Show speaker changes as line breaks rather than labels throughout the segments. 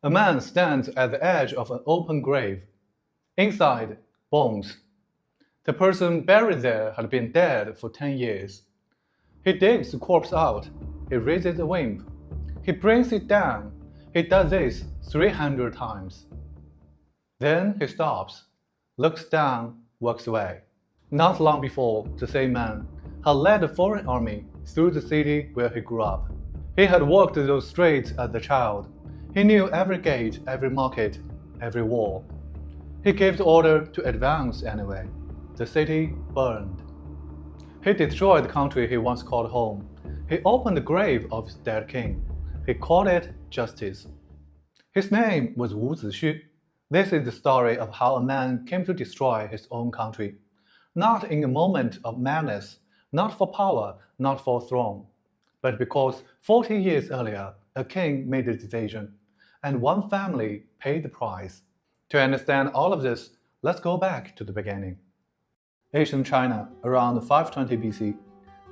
A man stands at the edge of an open grave. Inside, bones. The person buried there had been dead for 10 years. He digs the corpse out. He raises the wimp. He brings it down. He does this 300 times. Then he stops, looks down, walks away. Not long before, the same man had led a foreign army through the city where he grew up. He had walked those streets as a child. He knew every gate, every market, every wall. He gave the order to advance anyway. The city burned. He destroyed the country he once called home. He opened the grave of his dead king. He called it justice. His name was Wu Zixu. This is the story of how a man came to destroy his own country. Not in a moment of madness, not for power, not for throne, but because 40 years earlier, a king made a decision, and one family paid the price. To understand all of this, let's go back to the beginning. Ancient China, around 520 BC,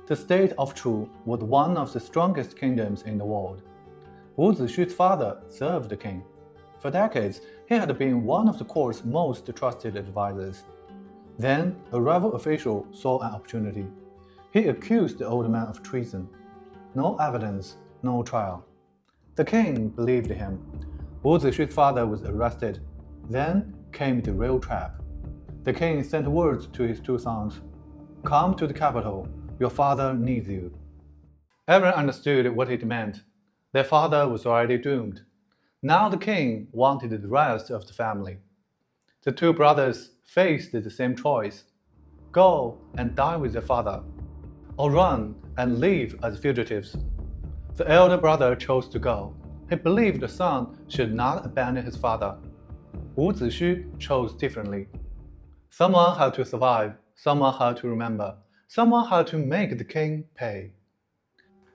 the state of Chu was one of the strongest kingdoms in the world. Wu Zixu's father served the king. For decades, he had been one of the court's most trusted advisors. Then, a rival official saw an opportunity. He accused the old man of treason. No evidence, no trial. The king believed him. Wu Zixu's father was arrested. Then came the real trap. The king sent words to his two sons. Come to the capital. Your father needs you. Everyone understood what it meant. Their father was already doomed. Now the king wanted the rest of the family. The two brothers faced the same choice. Go and die with their father, or run and live as fugitives. The elder brother chose to go. He believed the son should not abandon his father. Wu Zixu chose differently. Someone had to survive, someone had to remember, someone had to make the king pay.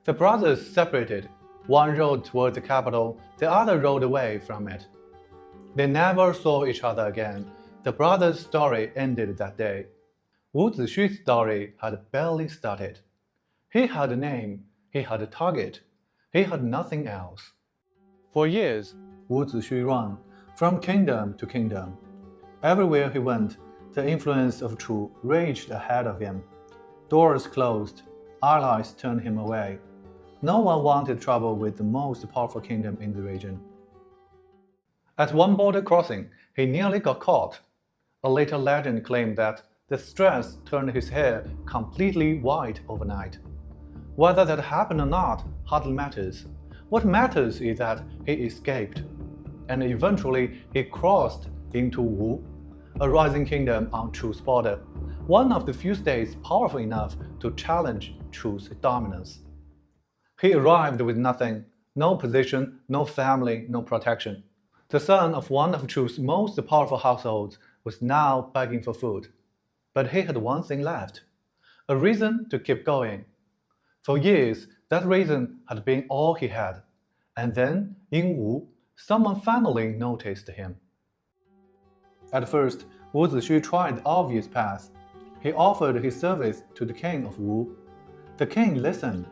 The brothers separated. One rode toward the capital, the other rode away from it. They never saw each other again. The brothers' story ended that day. Wu Zixu's story had barely started. He had a name, he had a target, he had nothing else. For years, Wu Zixu ran from kingdom to kingdom. Everywhere he went, the influence of Chu raged ahead of him. Doors closed, allies turned him away. No one wanted trouble with the most powerful kingdom in the region. At one border crossing, he nearly got caught. A later legend claimed that the stress turned his hair completely white overnight. Whether that happened or not hardly matters. What matters is that he escaped, and eventually he crossed into Wu, a rising kingdom on Chu's border, one of the few states powerful enough to challenge Chu's dominance. He arrived with nothing, no position, no family, no protection. The son of one of Chu's most powerful households was now begging for food. But he had one thing left, a reason to keep going. For years, that reason had been all he had. And then, in Wu, someone finally noticed him. At first, Wu Zixu tried the obvious path. He offered his service to the king of Wu. The king listened,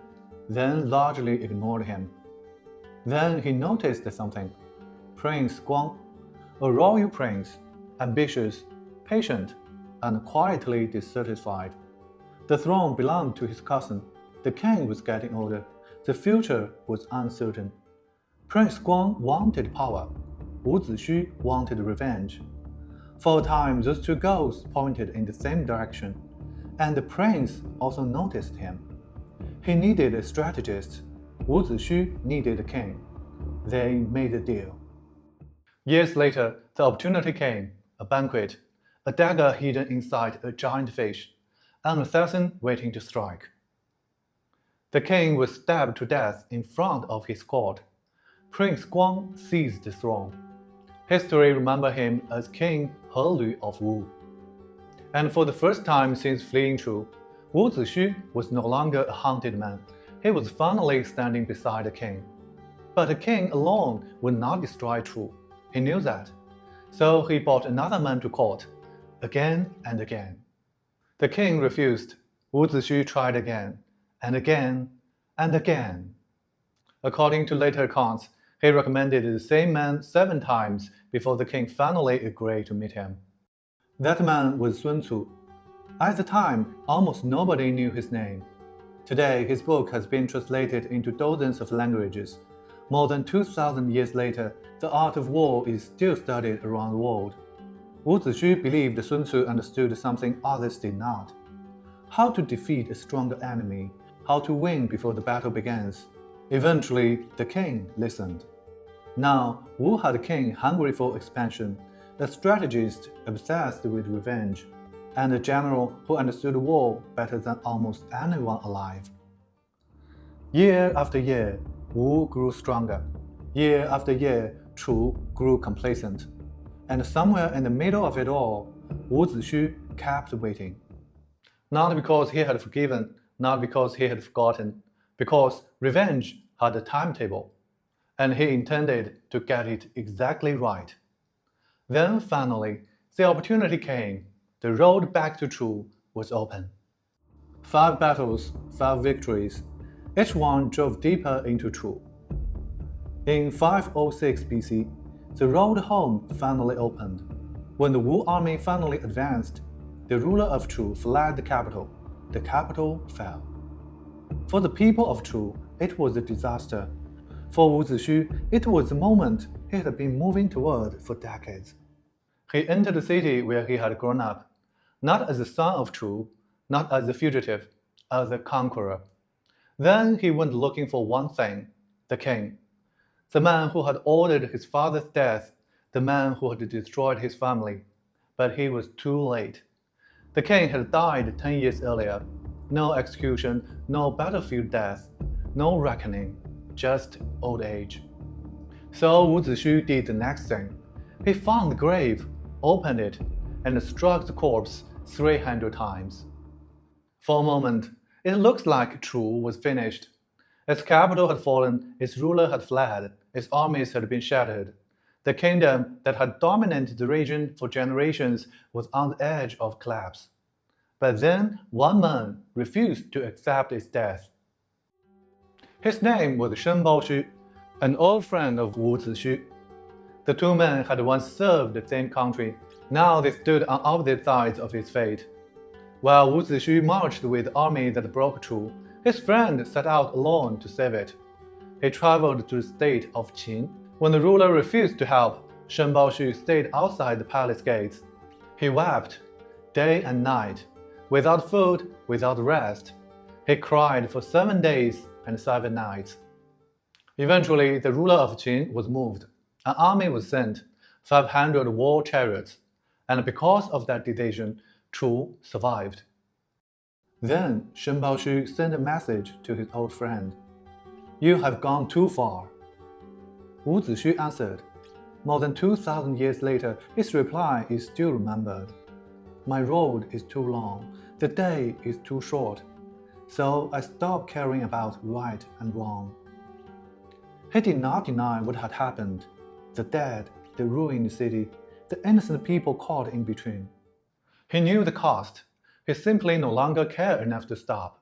then largely ignored him. Then he noticed something. Prince Guang, a royal prince, ambitious, patient, and quietly dissatisfied. The throne belonged to his cousin. The king was getting older. The future was uncertain. Prince Guang wanted power. Wu Zixu wanted revenge. For a time, those two goals pointed in the same direction, and the prince also noticed him. He needed a strategist. Wu Zixu needed a king. They made a deal. Years later, the opportunity came, a banquet, a dagger hidden inside a giant fish, an assassin waiting to strike. The king was stabbed to death in front of his court. Prince Guang seized the throne. History remembers him as King He of Wu. And for the first time since fleeing Chu, Wu Zixu was no longer a hunted man. He was finally standing beside the king. But the king alone would not destroy Chu. He knew that. So he brought another man to court, again and again. The king refused. Wu Zixu tried again, and again, and again. According to later accounts, He recommended the same man 7 times before the king finally agreed to meet him. That man was Sun Tzu. At the time, almost nobody knew his name. Today, his book has been translated into dozens of languages. More than 2,000 years later, the art of war is still studied around the world. Wu Zixu believed Sun Tzu understood something others did not: how to defeat a stronger enemy, how to win before the battle begins. Eventually, the king listened. Now, Wu had a king hungry for expansion, a strategist obsessed with revenge, and a general who understood war better than almost anyone alive. Year after year, Wu grew stronger. Year after year, Chu grew complacent. And somewhere in the middle of it all, Wu Zixu kept waiting. Not because he had forgiven, not because he had forgotten, because revenge had a timetable, and he intended to get it exactly right. Then finally, the opportunity came. The road back to Chu was open. 5 battles, 5 victories. Each one drove deeper into Chu. In 506 BC, the road home finally opened. When the Wu army finally advanced, the ruler of Chu fled the capital. The capital fell. For the people of Chu, it was a disaster. For Wu Zixu, it was the moment he had been moving toward for decades. He entered the city where he had grown up, not as the son of Chu, not as a fugitive, as a conqueror. Then he went looking for one thing: the king. The man who had ordered his father's death, the man who had destroyed his family. But he was too late. The king had died 10 years earlier. No execution, no battlefield death, no reckoning, just old age. So Wu Zixu did the next thing. He found the grave, opened it, and struck the corpse 300 times. For a moment, it looked like Chu was finished. Its capital had fallen, its ruler had fled, its armies had been shattered. The kingdom that had dominated the region for generations was on the edge of collapse. But then one man refused to accept its death. His name was Shen Baoshu, an old friend of Wu Zixu. The 2 men had once served the same country. Now they stood on opposite sides of his fate. While Wu Zixu marched with the army that broke Chu, his friend set out alone to save it. He traveled to the state of Qin. When the ruler refused to help, Shen Baoshu stayed outside the palace gates. He wept day and night, without food, without rest. He cried for 7 days and 7 nights. Eventually, the ruler of Qin was moved. An army was sent, 500 war chariots, and because of that decision, Chu survived. Then Shen Baoshu sent a message to his old friend. "You have gone too far." Wu Zixu answered. More than 2,000 years later, his reply is still remembered. "My road is too long, the day is too short, so I stopped caring about right and wrong." He did not deny what had happened: the dead, the ruined city, the innocent people caught in between. He knew the cost. He simply no longer cared enough to stop.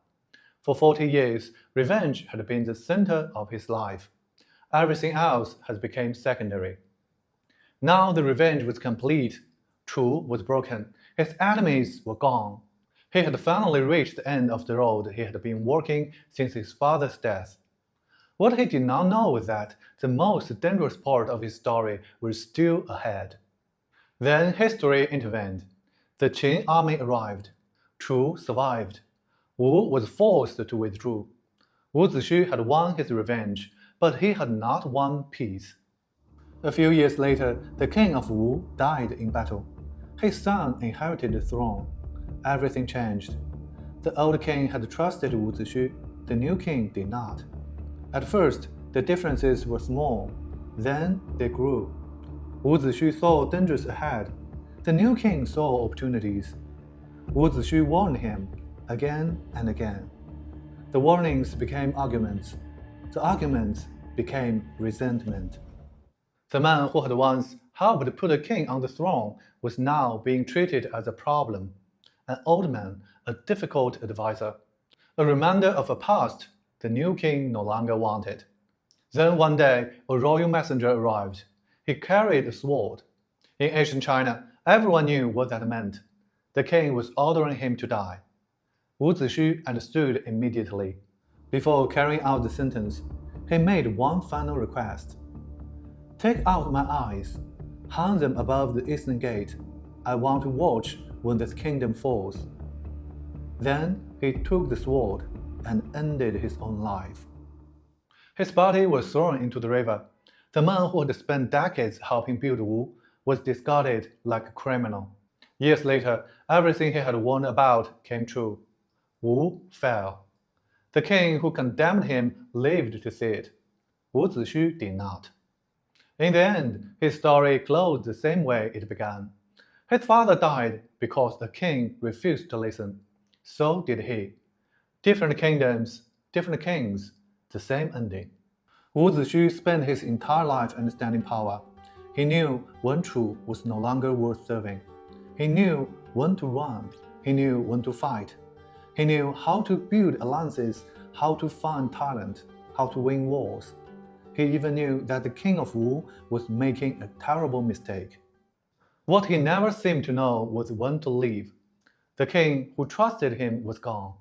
For 40 years, revenge had been the center of his life. Everything else has become secondary. Now the revenge was complete. Chu was broken. His enemies were gone. He had finally reached the end of the road he had been walking since his father's death. What he did not know was that the most dangerous part of his story was still ahead. Then history intervened. The Qin army arrived. Chu survived. Wu was forced to withdraw. Wu Zixu had won his revenge, but he had not won peace. A few years later, the king of Wu died in battle. His son inherited the throne. Everything changed. The old king had trusted Wu Zixu, the new king did not. At first, the differences were small. Then they grew. Wu Zixu saw dangers ahead. The new king saw opportunities. Wu Zixu warned him again and again. The warnings became arguments. The arguments became resentment. The man who had once helped put a king on the throne was now being treated as a problem. An old man, a difficult advisor. A reminder of a past the new king no longer wanted. Then one day, a royal messenger arrived. He carried a sword. In ancient China, everyone knew what that meant. The king was ordering him to die. Wu Zixu understood immediately. Before carrying out the sentence, he made one final request. Take out my eyes, hang them above the eastern gate. I want to watch when this kingdom falls. Then he took the sword and ended his own life. His body was thrown into the river. The man who had spent decades helping build Wu was discarded like a criminal. Years later, everything he had warned about came true. Wu fell. The king who condemned him lived to see it. Wu Zixu did not. In the end, his story closed the same way it began. His father died because the king refused to listen. So did he. Different kingdoms, different kings, the same ending. Wu Zixu spent his entire life understanding power. He knew when truth was no longer worth serving. He knew when to run. He knew when to fight. He knew how to build alliances, how to find talent, how to win wars. He even knew that the king of Wu was making a terrible mistake. What he never seemed to know was when to leave. The king who trusted him was gone.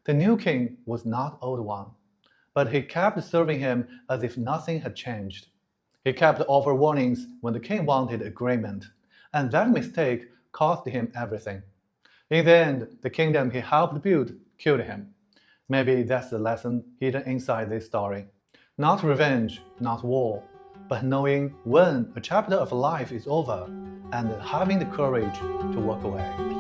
The new king was not old one. But he kept serving him as if nothing had changed. He kept offering warnings when the king wanted agreement, and that mistake cost him everything. In the end, the kingdom he helped build killed him. Maybe that's the lesson hidden inside this story. Not revenge, not war, but knowing when a chapter of life is over and having the courage to walk away.